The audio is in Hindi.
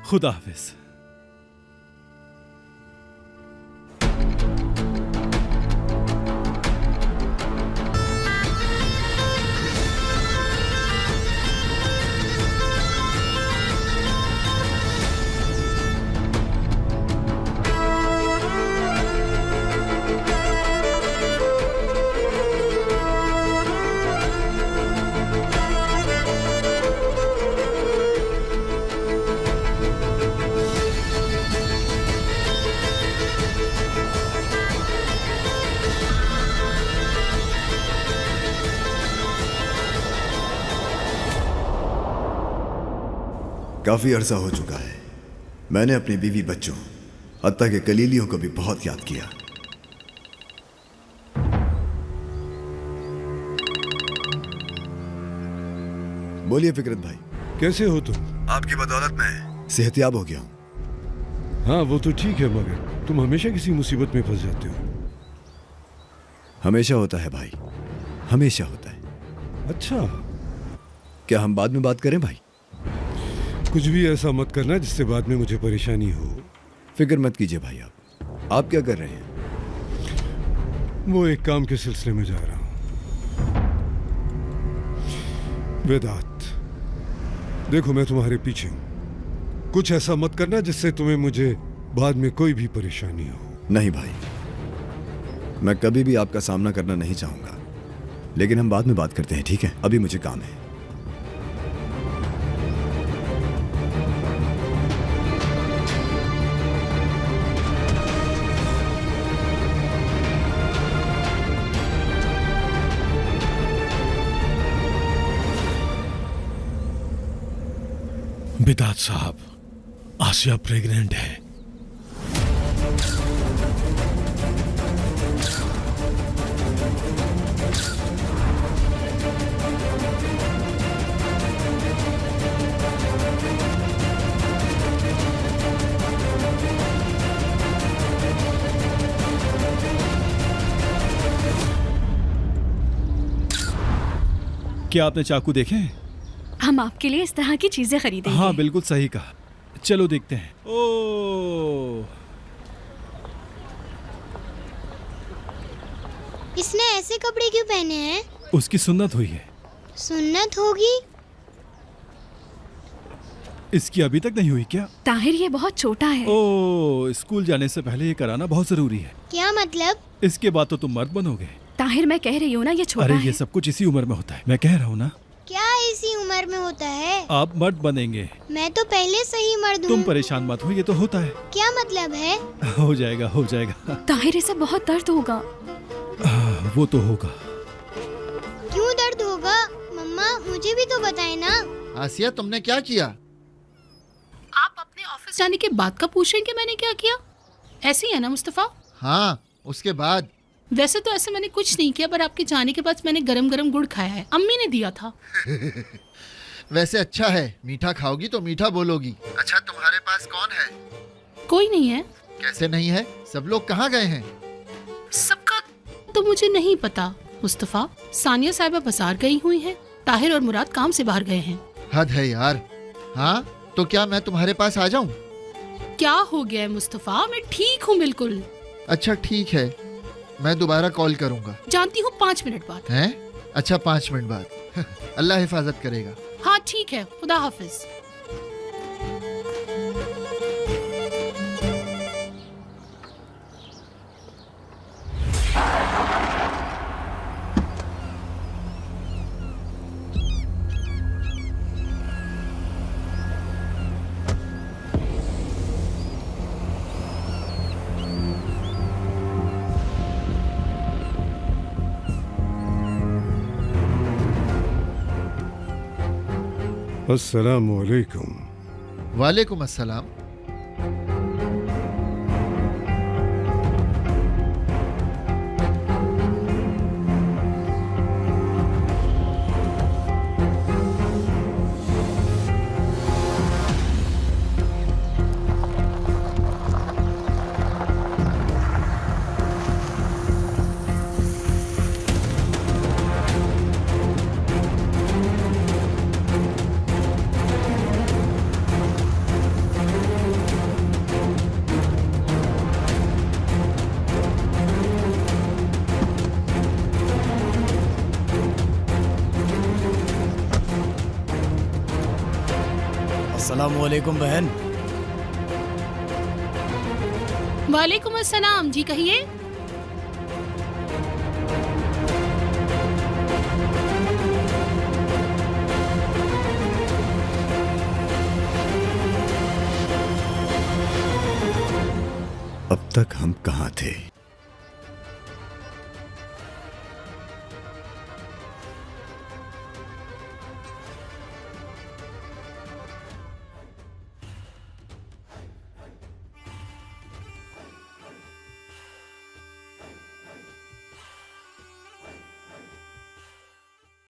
खुदा हाफिज। काफी अरसा हो चुका है। मैंने अपनी बीवी बच्चों हत्ता के कलीलियों को भी बहुत याद किया। बोलिए फिकरत भाई। कैसे हो तुम? आपकी बदौलत मैं सेहतयाब हो गया हूं। हाँ वो तो ठीक है, मगर तुम हमेशा किसी मुसीबत में फंस जाते हो। हमेशा होता है भाई, हमेशा होता है। अच्छा, क्या हम बाद में बात करें भाई? कुछ भी ऐसा मत करना जिससे बाद में मुझे परेशानी हो। फिक्र मत कीजिए भाई। आप क्या कर रहे हैं? वो एक काम के सिलसिले में जा रहा हूं। वेदांत, देखो मैं तुम्हारे पीछे हूं। कुछ ऐसा मत करना जिससे तुम्हें मुझे बाद में कोई भी परेशानी हो। नहीं भाई, मैं कभी भी आपका सामना करना नहीं चाहूंगा, लेकिन हम बाद में बात करते हैं, ठीक है? अभी मुझे काम है। बिदात साहब, आसिया प्रेग्नेंट है। क्या आपने चाकू देखे? हम आपके लिए इस तरह की चीजें खरीदेंगे। हाँ बिल्कुल सही कहा। चलो देखते हैं। ओ, इसने ऐसे कपड़े क्यों पहने हैं? उसकी सुन्नत हुई है। सुन्नत होगी? इसकी अभी तक नहीं हुई क्या? ताहिर, ये बहुत छोटा है। ओ, स्कूल जाने से पहले ये कराना बहुत जरूरी है। क्या मतलब? इसके बाद तो तुम मर्द बनोगे। ताहिर, मैं कह रही हूँ ना, ये छोटा अरे है। ये सब कुछ इसी उम्र में होता है, मैं कह रहा हूँ ना। क्या इसी उम्र में होता है? आप मर्द बनेंगे। मैं तो पहले से ही मर्द तुम हूँ। परेशान मत हो, ये तो होता है। क्या मतलब है? हो जाएगा, हो जाएगा। ताहिर, इसे बहुत दर्द होगा। वो तो होगा। क्यों दर्द होगा? मम्मा मुझे भी तो बताए ना। आसिया, तुमने क्या किया? आप अपने ऑफिस जाने के बाद का पूछ रहे हैं कि मैंने क्या किया? ऐसे ही है ना मुस्तफा? हाँ, उसके बाद। वैसे तो ऐसे मैंने कुछ नहीं किया, पर आपके जाने के बाद मैंने गरम गरम गुड़ खाया है। अम्मी ने दिया था। वैसे अच्छा है, मीठा खाओगी तो मीठा बोलोगी। अच्छा, तुम्हारे पास कौन है? कोई नहीं है। कैसे नहीं है? सब लोग कहाँ गए हैं? सबका तो मुझे नहीं पता मुस्तफा। सानिया साहिबा बाजार गई हुई हैं। ताहिर और मुराद काम से बाहर गए हैं। हद है यार। हाँ, तो क्या मैं तुम्हारे पास आ जाऊं? क्या हो गया है मुस्तफा? मैं ठीक हूँ बिल्कुल। अच्छा ठीक है, मैं दोबारा कॉल करूंगा। जानती हूँ 5 मिनट बाद। हैं? अच्छा 5 मिनट बाद। अल्लाह हिफाजत करेगा। हाँ ठीक है, खुदा हाफिज। अस्सलामु अलैकुम। वालेकुम अस्सलाम। अस्सलाम वालेकुम बहन। वालेकुम अस्सलाम जी, कहिए। अब तक हम कहाँ थे?